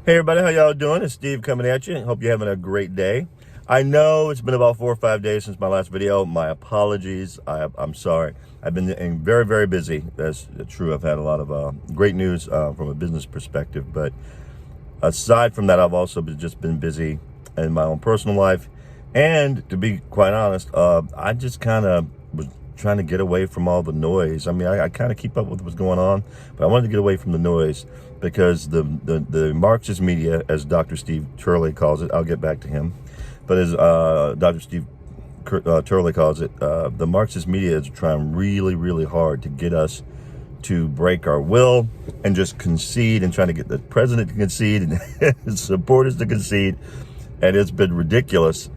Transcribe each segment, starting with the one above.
Hey everybody, how y'all doing? It's Steve coming at you. Hope you're having a great day. I know it's been about 4 or 5 days since my last video. My apologies. I'm sorry. I've been very, very busy. That's true. I've had a lot of great news from a business perspective. But aside from that, I've also just been busy in my own personal life. And to be quite honest, I just kind of was trying to get away from all the noise. I mean, I kind of keep up with what's going on, but I wanted to get away from the noise because the Marxist media, as Dr. Steve Turley calls it, I'll get back to him, but as Dr. Steve Turley calls it, the Marxist media is trying really, really hard to get us to break our will and just concede, and trying to get the president to concede and his supporters to concede, and it's been ridiculous.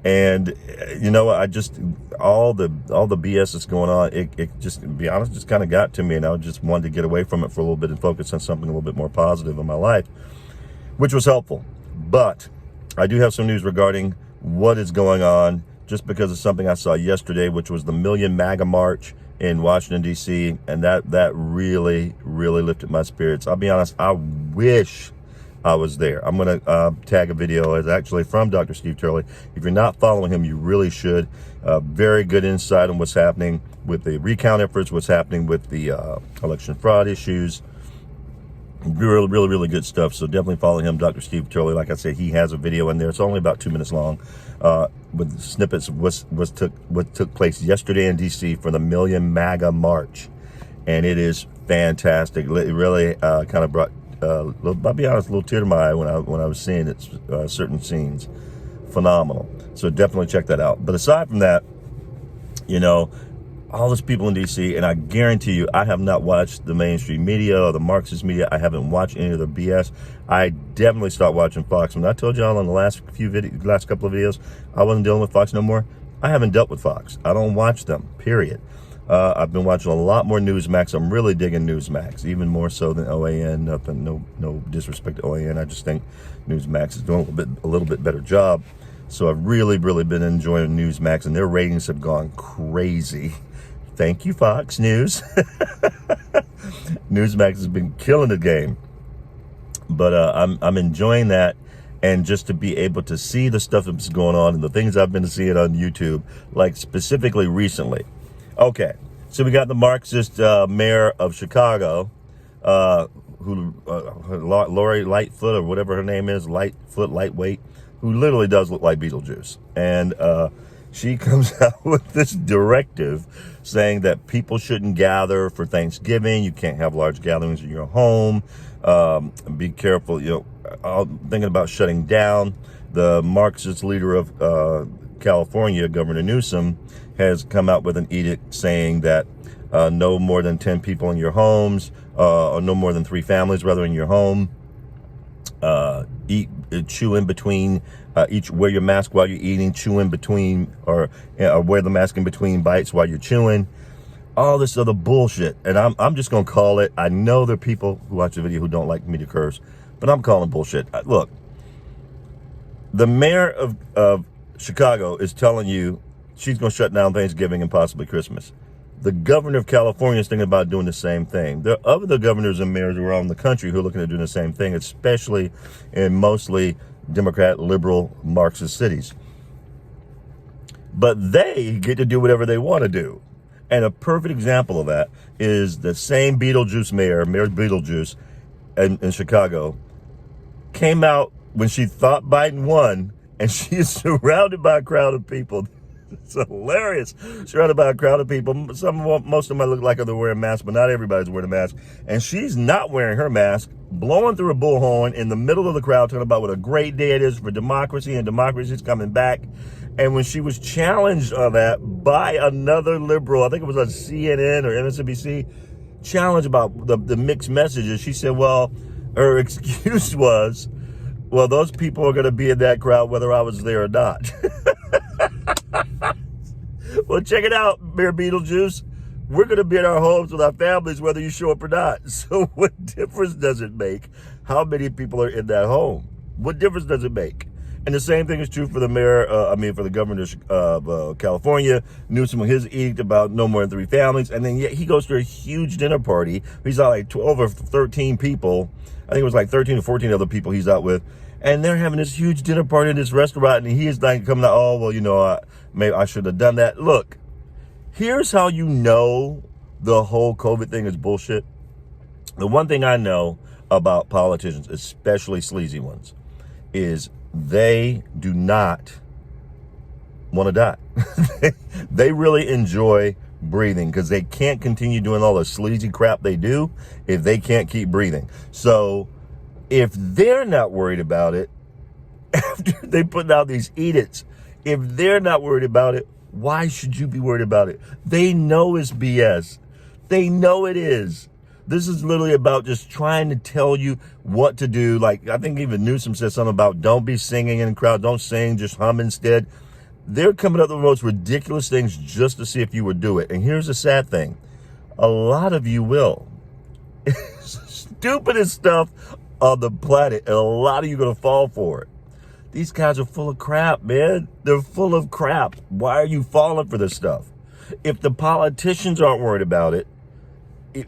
And you know, I just all the BS that's going on, it just, to be honest, just kind of got to me, and I just wanted to get away from it for a little bit and focus on something a little bit more positive in my life, which was helpful. But I do have some news regarding what is going on, just because of something I saw yesterday, which was the Million MAGA March in Washington, D.C., and that really, really lifted my spirits. I'll be honest, I wish I was there. I'm going to tag a video. It's actually from Dr. Steve Turley. If you're not following him, you really should. Very good insight on what's happening with the recount efforts, what's happening with the election fraud issues. Really, really, really good stuff. So definitely follow him, Dr. Steve Turley. Like I said, he has a video in there. It's only about 2 minutes long, with snippets of what took place yesterday in D.C. for the Million MAGA March, and it is fantastic. It really kind of brought, I'll be honest, a little tear to my eye when I was seeing it, certain scenes. Phenomenal. So definitely check that out. But aside from that, you know, all those people in D.C., and I guarantee you, I have not watched the mainstream media or the Marxist media. I haven't watched any of the BS. I definitely stopped watching Fox. When I told y'all on the last couple of videos, I wasn't dealing with Fox no more. I haven't dealt with Fox. I don't watch them, period. I've been watching a lot more Newsmax. I'm really digging Newsmax, even more so than OAN. Nothing, no disrespect to OAN. I just think Newsmax is doing a little bit better job. So I've really, really been enjoying Newsmax, and their ratings have gone crazy. Thank you, Fox News. Newsmax has been killing the game. But I'm enjoying that, and just to be able to see the stuff that's going on and the things I've been seeing on YouTube, like specifically recently. Okay, so we got the Marxist mayor of Chicago, Lori Lightfoot, or whatever her name is, Lightweight, who literally does look like Beetlejuice. And she comes out with this directive saying that people shouldn't gather for Thanksgiving. You can't have large gatherings in your home. Be careful. You know, thinking about shutting down. The Marxist leader of California, Governor Newsom, has come out with an edict saying that no more than 10 people in your homes, or no more than 3 families rather in your home. Chew in between, wear your mask while you're eating, chew in between, or wear the mask in between bites while you're chewing. All this other bullshit. And I'm just going to call it. I know there are people who watch the video who don't like me to curse, but I'm calling bullshit. Look, the mayor of Chicago is telling you she's going to shut down Thanksgiving and possibly Christmas. The governor of California is thinking about doing the same thing. There are other governors and mayors around the country who are looking at doing the same thing, especially in mostly Democrat, liberal, Marxist cities. But they get to do whatever they want to do. And a perfect example of that is the same Beetlejuice Mayor Beetlejuice in Chicago, came out when she thought Biden won, and she is surrounded by a crowd of people. It's hilarious. Surrounded by a crowd of people. Most of them look like they're wearing masks, but not everybody's wearing a mask. And she's not wearing her mask, blowing through a bullhorn in the middle of the crowd, talking about what a great day it is for democracy, and democracy is coming back. And when she was challenged on that by another liberal, I think it was on CNN or MSNBC, challenged about the mixed messages, she said, well, her excuse was, well, those people are going to be in that crowd whether I was there or not. Well, check it out, Mayor Beetlejuice. We're going to be in our homes with our families whether you show up or not. So what difference does it make how many people are in that home? What difference does it make? And the same thing is true for the mayor, for the governor of California, Newsom, his edict about no more than 3 families. And then yet he goes to a huge dinner party. He's out like 12 or 13 people. I think it was like 13 or 14 other people he's out with. And they're having this huge dinner party in this restaurant. And he is like coming out, oh, well, you know, maybe I should have done that. Look, here's how you know the whole COVID thing is bullshit. The one thing I know about politicians, especially sleazy ones, is they do not want to die. They really enjoy breathing because they can't continue doing all the sleazy crap they do if they can't keep breathing. So if they're not worried about it, after they put out these edicts, if they're not worried about it, why should you be worried about it? They know it's BS. They know it is. This is literally about just trying to tell you what to do. Like, I think even Newsom said something about don't be singing in the crowd. Don't sing, just hum instead. They're coming up with the most ridiculous things just to see if you would do it. And here's the sad thing. A lot of you will. Stupidest stuff on the planet. And a lot of you are going to fall for it. These guys are full of crap, man. They're full of crap. Why are you falling for this stuff? If the politicians aren't worried about it,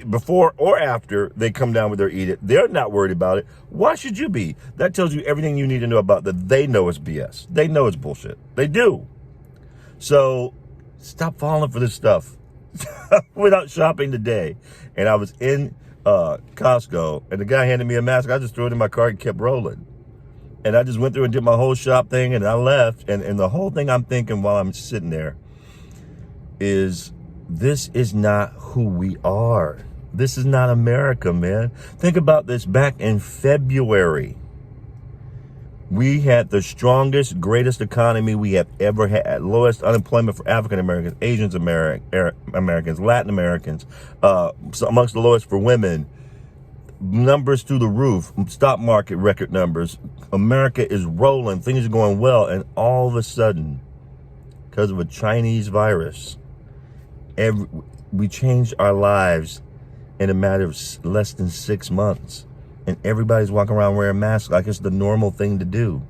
before or after they come down with their edict, they're not worried about it. Why should you be? That tells you everything you need to know about that. They know it's BS. They know it's bullshit. They do. So stop falling for this stuff. Went out shopping today, and I was in Costco, and the guy handed me a mask. I just threw it in my cart and kept rolling. And I just went through and did my whole shop thing, and I left. And the whole thing I'm thinking while I'm sitting there is, this is not who we are. This is not America, man. Think about this. Back in February, we had the strongest, greatest economy we have ever had. Lowest unemployment for African Americans, Asians, Americans, Latin Americans, amongst the lowest for women. Numbers through the roof, stock market record numbers. America is rolling. Things are going well. And all of a sudden, because of a Chinese virus, we changed our lives in a matter of less than 6 months. And everybody's walking around wearing masks like it's the normal thing to do.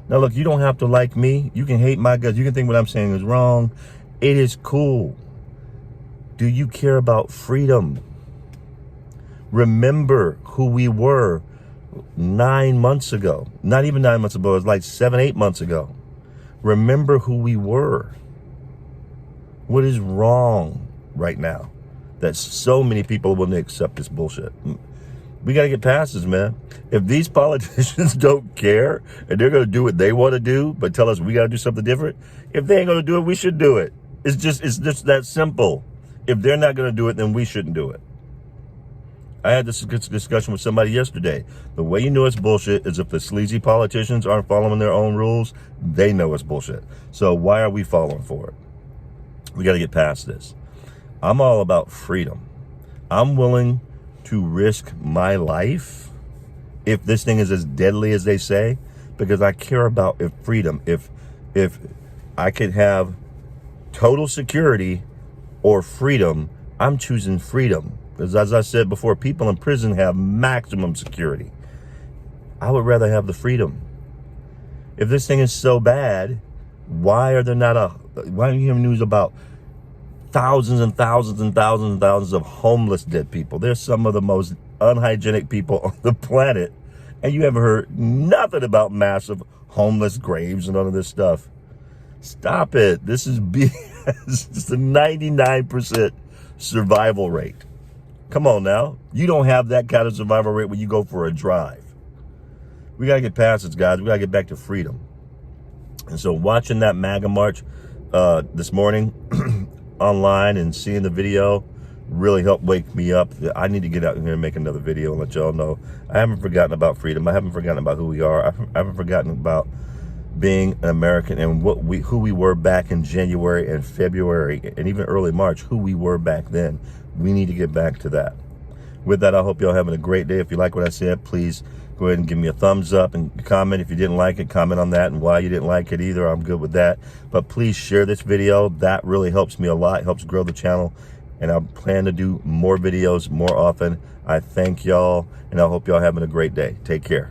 Now, look, you don't have to like me. You can hate my guts. You can think what I'm saying is wrong. It is cool. Do you care about freedom? Remember who we were 9 months ago. Not even 9 months ago. It was like 7, 8 months ago. Remember who we were. What is wrong right now that so many people wouldn't accept this bullshit? We got to get past this, man. If these politicians don't care and they're going to do what they want to do, but tell us we got to do something different, if they ain't going to do it, we should do it. It's just that simple. If they're not going to do it, then we shouldn't do it. I had this discussion with somebody yesterday. The way you know it's bullshit is if the sleazy politicians aren't following their own rules, they know it's bullshit. So why are we following for it? We got to get past this. I'm all about freedom. I'm willing to risk my life if this thing is as deadly as they say, because I care about freedom. If I could have total security or freedom, I'm choosing freedom. Because as I said before, people in prison have maximum security. I would rather have the freedom. If this thing is so bad, why are you hearing news about thousands and thousands and thousands and thousands of homeless dead people? They're some of the most unhygienic people on the planet. And you haven't heard nothing about massive homeless graves and all of this stuff. Stop it. This is BS. It's a 99% survival rate. Come on now. You don't have that kind of survival rate when you go for a drive. We got to get past this, guys. We got to get back to freedom. And so watching that MAGA march this morning online and seeing the video really helped wake me up. I need to get out here and make another video and let y'all know I haven't forgotten about freedom. I haven't forgotten about who we are. I haven't forgotten about being an American and who we were back in January and February and even early March, who we were back then. We need to get back to that. With that, I hope y'all having a great day. If you like what I said, please go ahead and give me a thumbs up and comment. If you didn't like it, comment on that and why you didn't like it either. I'm good with that. But please share this video. That really helps me a lot, helps grow the channel. And I plan to do more videos more often. I thank y'all, and I hope y'all having a great day. Take care.